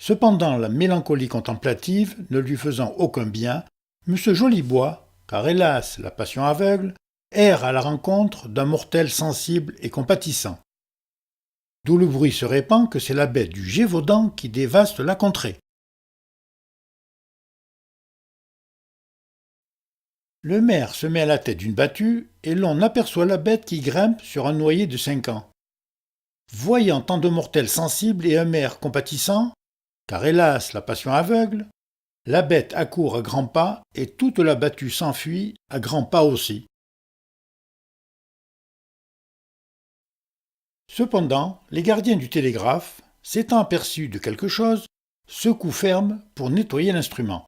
Cependant, la mélancolie contemplative ne lui faisant aucun bien, M. Jolibois, car hélas, la passion aveugle, erre à la rencontre d'un mortel sensible et compatissant. D'où le bruit se répand que c'est la bête du Gévaudan qui dévaste la contrée. Le maire se met à la tête d'une battue et l'on aperçoit la bête qui grimpe sur un noyer de 5 ans. Voyant tant de mortels sensibles et un maire compatissant, car hélas la passion aveugle, la bête accourt à grands pas et toute la battue s'enfuit à grands pas aussi. Cependant, les gardiens du télégraphe, s'étant aperçus de quelque chose, secouent ferme pour nettoyer l'instrument.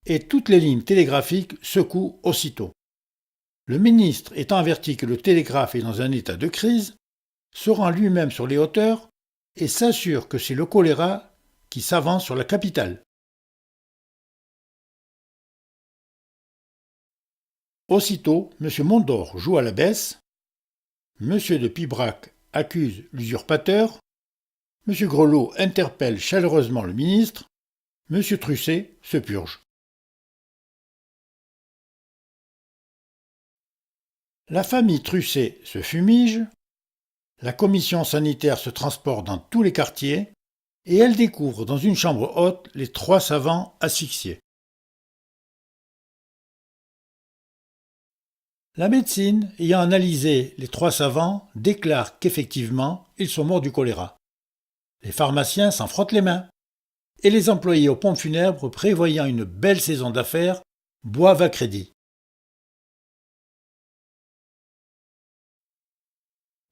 Et toutes les lignes télégraphiques secouent aussitôt. Le ministre, étant averti que le télégraphe est dans un état de crise, se rend lui-même sur les hauteurs et s'assure que c'est le choléra qui s'avance sur la capitale. Aussitôt, M. Mondor joue à la baisse, M. de Pibrac accuse l'usurpateur, M. Grelot interpelle chaleureusement le ministre, M. Trucet se purge. La famille Trucet se fumige, la commission sanitaire se transporte dans tous les quartiers et elle découvre dans une chambre haute les 3 savants asphyxiés. La médecine, ayant analysé les 3 savants, déclare qu'effectivement, ils sont morts du choléra. Les pharmaciens s'en frottent les mains. Et les employés aux pompes funèbres, prévoyant une belle saison d'affaires, boivent à crédit.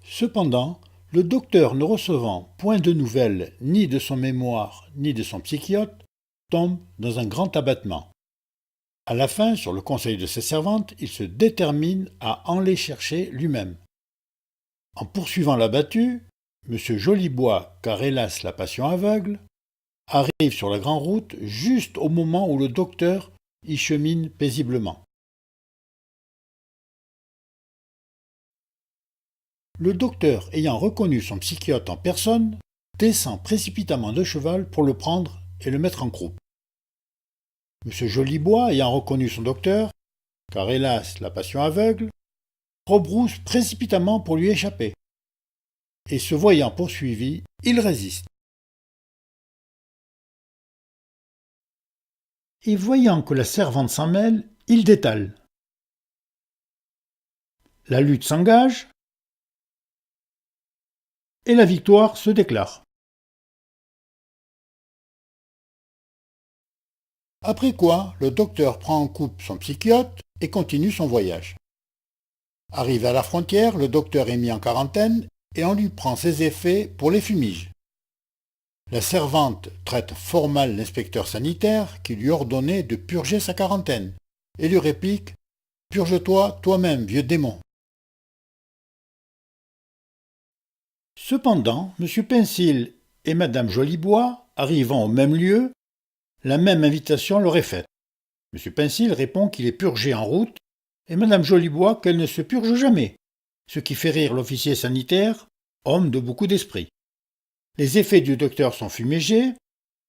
Cependant, le docteur ne recevant point de nouvelles ni de son mémoire ni de son psychiatre, tombe dans un grand abattement. À la fin, sur le conseil de ses servantes, il se détermine à en les chercher lui-même. En poursuivant la battue, M. Jolibois, car hélas la passion aveugle, arrive sur la grande route juste au moment où le docteur y chemine paisiblement. Le docteur, ayant reconnu son psychiatre en personne, descend précipitamment de cheval pour le prendre et le mettre en croupe. M. Jolibois, ayant reconnu son docteur, car hélas la passion aveugle, rebrousse précipitamment pour lui échapper. Et se voyant poursuivi, il résiste. Et voyant que la servante s'en mêle, il détale. La lutte s'engage et la victoire se déclare. Après quoi, le docteur prend en coupe son psychiatre et continue son voyage. Arrivé à la frontière, le docteur est mis en quarantaine et on lui prend ses effets pour les fumiges. La servante traite fort mal l'inspecteur sanitaire qui lui ordonnait de purger sa quarantaine et lui réplique « Purge-toi toi-même, vieux démon ». Cependant, M. Pinsil et Mme Jolibois, arrivant au même lieu, la même invitation leur est faite. M. Pinsil répond qu'il est purgé en route et Mme Jolibois qu'elle ne se purge jamais, ce qui fait rire l'officier sanitaire, homme de beaucoup d'esprit. Les effets du docteur sont fumégés,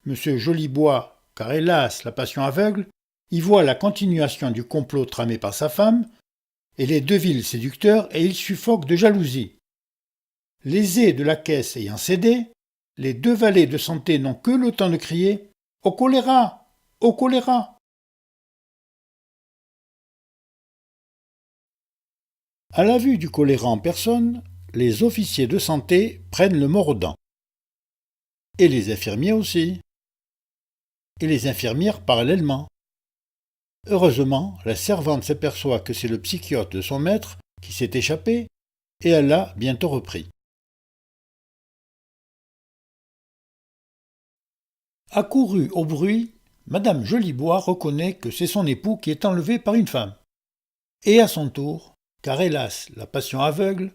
M. Jolibois, car hélas la passion aveugle, y voit la continuation du complot tramé par sa femme, et les Deville séducteurs et il suffoque de jalousie. Lésés de la caisse ayant cédé, les 2 valets de santé n'ont que le temps de crier « Au choléra ! Au choléra !» À la vue du choléra en personne, les officiers de santé prennent le mort aux dents. Et les infirmiers aussi. Et les infirmières parallèlement. Heureusement, la servante s'aperçoit que c'est le psychiatre de son maître qui s'est échappé, et elle l'a bientôt repris. Accourue au bruit, Madame Jolibois reconnaît que c'est son époux qui est enlevé par une femme. Et à son tour, car hélas la passion aveugle,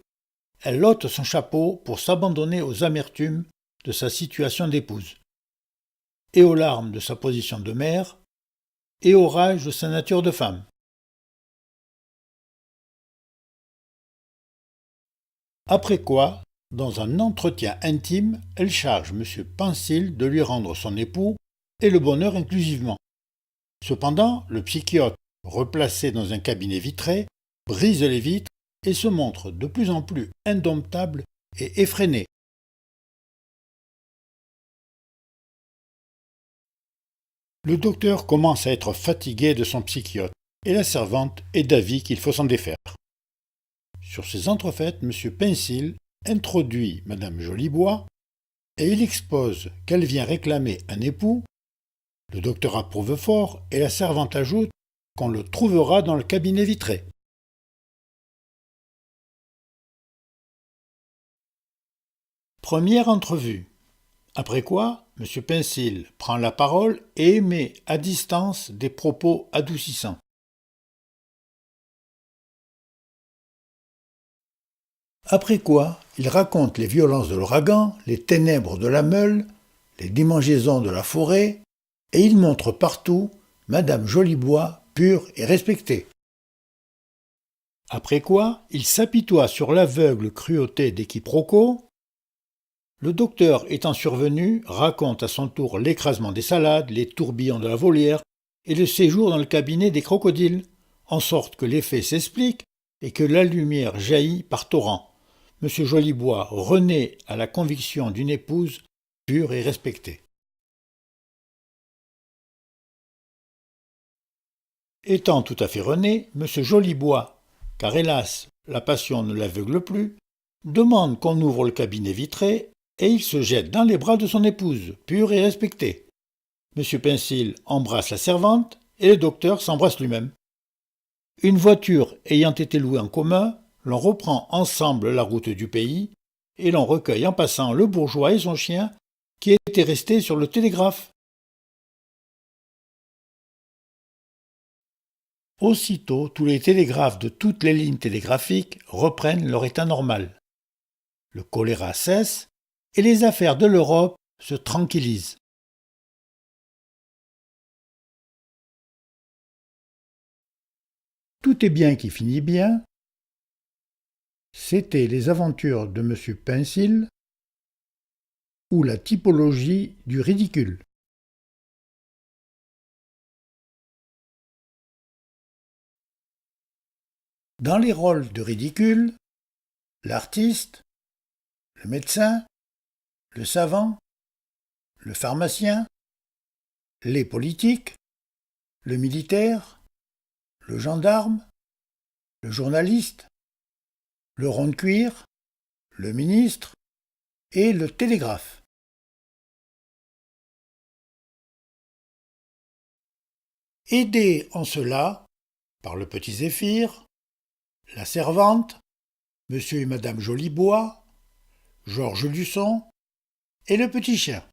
elle ôte son chapeau pour s'abandonner aux amertumes de sa situation d'épouse, et aux larmes de sa position de mère, et au rage de sa nature de femme. Après quoi, Dans un entretien intime, elle charge M. Pensil de lui rendre son époux et le bonheur inclusivement. Cependant, le psychiatre, replacé dans un cabinet vitré, brise les vitres et se montre de plus en plus indomptable et effréné. Le docteur commence à être fatigué de son psychiatre et la servante est d'avis qu'il faut s'en défaire. Sur ces entrefaites, M. Pensil introduit Mme Jolibois et il expose qu'elle vient réclamer un époux. Le docteur approuve fort et la servante ajoute qu'on le trouvera dans le cabinet vitré. Première entrevue. Après quoi, M. Pensil prend la parole et émet à distance des propos adoucissants. Après quoi, il raconte les violences de l'ouragan, les ténèbres de la meule, les démangeaisons de la forêt, et il montre partout Madame Jolibois pure et respectée. Après quoi, il s'apitoie sur l'aveugle cruauté des quiproquos. Le docteur étant survenu, raconte à son tour l'écrasement des salades, les tourbillons de la volière et le séjour dans le cabinet des crocodiles, en sorte que l'effet s'explique et que la lumière jaillit par torrents. M. Jolibois renaît à la conviction d'une épouse pure et respectée. Étant tout à fait rené, M. Jolibois, car hélas, la passion ne l'aveugle plus, demande qu'on ouvre le cabinet vitré et il se jette dans les bras de son épouse, pure et respectée. M. Pensil embrasse la servante et le docteur s'embrasse lui-même. Une voiture ayant été louée en commun, l'on reprend ensemble la route du pays et l'on recueille en passant le bourgeois et son chien qui étaient restés sur le télégraphe. Aussitôt, tous les télégraphes de toutes les lignes télégraphiques reprennent leur état normal. Le choléra cesse et les affaires de l'Europe se tranquillisent. Tout est bien qui finit bien. C'était les aventures de M. Pensil ou la typologie du ridicule. Dans les rôles de ridicule, l'artiste, le médecin, le savant, le pharmacien, les politiques, le militaire, le gendarme, le journaliste, le rond de cuir, le ministre et le télégraphe. Aidés en cela par le petit Zéphyr, la servante, M. et Mme Jolibois, Georges Luçon et le petit chien.